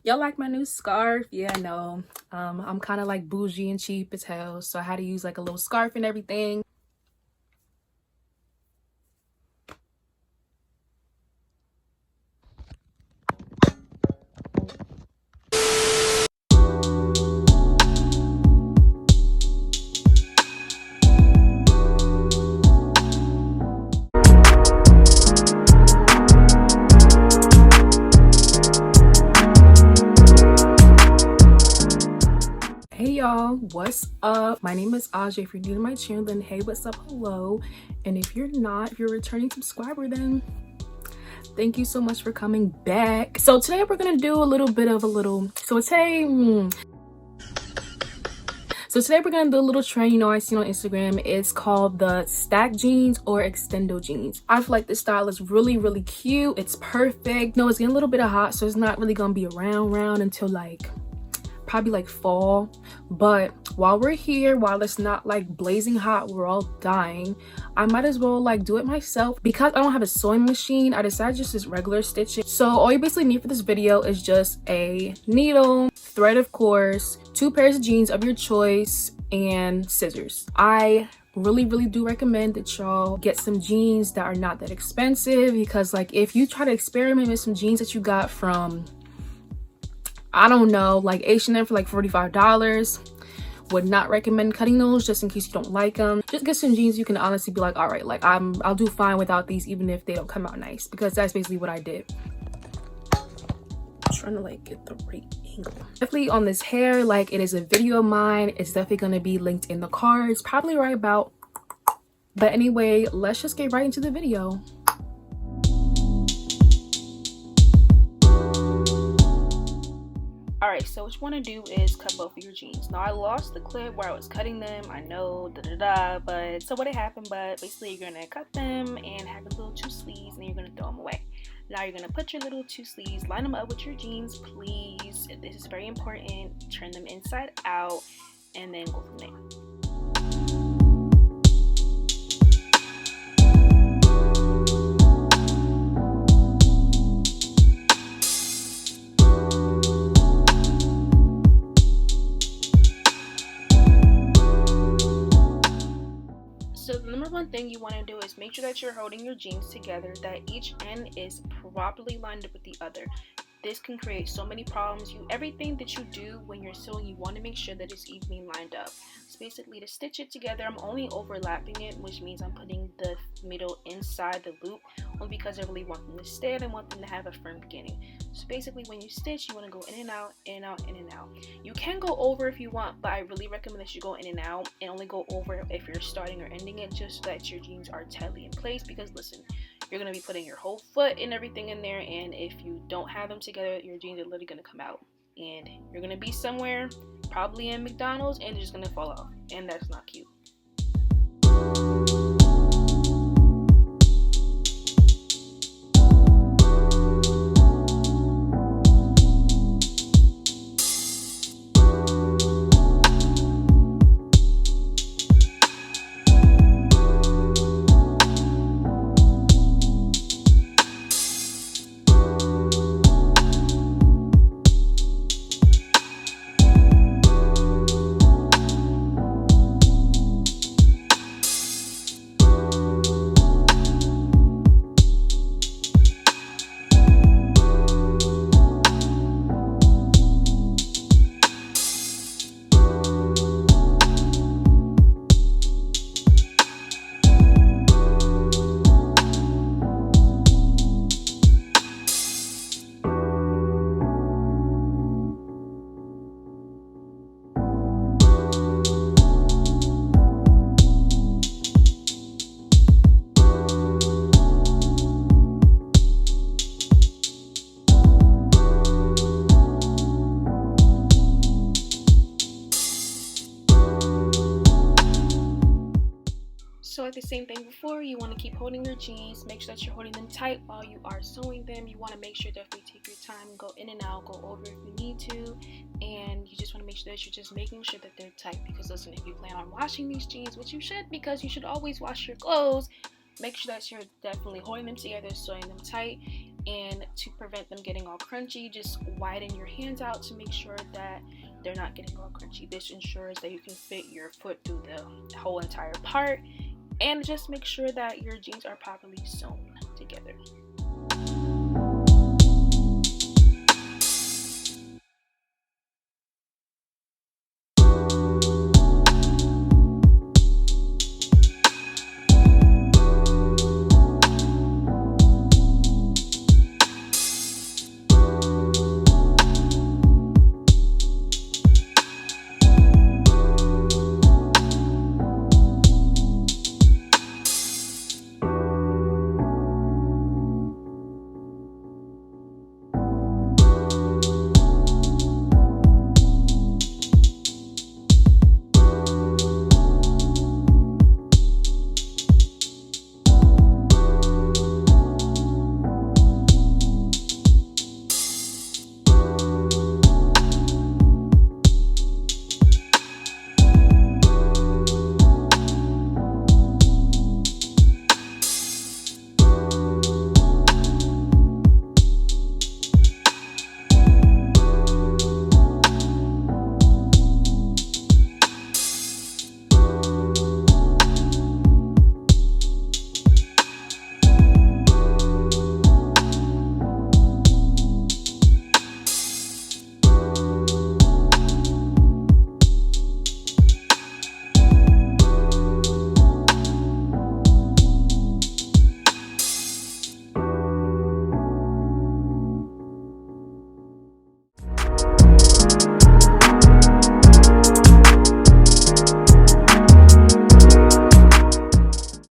Y'all like my new scarf? Yeah, no. I'm kind of like bougie and cheap as hell, so I had to use like a little scarf and everything. Hey y'all, what's up? My name is Ajay. If you're new to my channel, then hey, what's up, hello. And if you're not, if you're a returning subscriber, then thank you so much for coming back. So today we're gonna do a little bit of a little, so today we're gonna do a little trend, you know, I seen on Instagram. It's called the stack jeans or extendo jeans. I feel like this style is really cute. It's perfect. No, it's getting a little bit of hot, so it's not really gonna be around until like probably like fall. But while we're here, while it's not like blazing hot, we're all dying, I might as well like do it myself. Because I don't have a sewing machine, I decided just this regular stitching. So all you basically need for this video is just a needle, thread of course, 2 pairs of jeans of your choice, and scissors. I really do recommend that y'all get some jeans that are not that expensive, because like if you try to experiment with some jeans that you got from, I don't know, like H&M for like $45, would not recommend cutting those just in case you don't like them. Just get some jeans you can honestly be like, all right, like I'll do fine without these even if they don't come out nice, because that's basically what I did. I'm trying to like get the right angle. Definitely on this hair, like it is a video of mine. It's definitely gonna be linked in the cards, probably right about. But anyway, let's just get right into the video. Alright, so what you want to do is cut both of your jeans. Now I lost the clip where I was cutting them, I know, but so what had happened, but basically you're going to cut them and have your little 2 sleeves, and then you're going to throw them away. Now you're going to put your little 2 sleeves, line them up with your jeans, please. This is very important. Turn them inside out and then go from there. So the number one thing you want to do is make sure that you're holding your jeans together, that each end is properly lined up with the other. This can create so many problems. Everything that you do when you're sewing, you want to make sure that it's evenly lined up. So basically, to stitch it together, I'm only overlapping it, which means I'm putting the middle inside the loop, only because I really want them to stay and I want them to have a firm beginning. So basically, when you stitch, you want to go in and out, in and out, in and out. You can go over if you want, but I really recommend that you go in and out, and only go over if you're starting or ending it, just so that your jeans are tightly in place. Because listen, you're going to be putting your whole foot and everything in there, and if you don't have them together, your jeans are literally going to come out, and you're going to be somewhere, probably in McDonald's, and they're just going to fall off, and that's not cute. So like the same thing before, you want to keep holding your jeans, make sure that you're holding them tight while you are sewing them. You want to make sure that if you take your time, go in and out, go over if you need to, and you just want to make sure that you're just making sure that they're tight. Because listen, if you plan on washing these jeans, which you should, because you should always wash your clothes, make sure that you're definitely holding them together, sewing them tight, And to prevent them getting all crunchy, just widen your hands out to make sure that they're not getting all crunchy. This ensures that you can fit your foot through the whole entire part, and just make sure that your jeans are properly sewn together.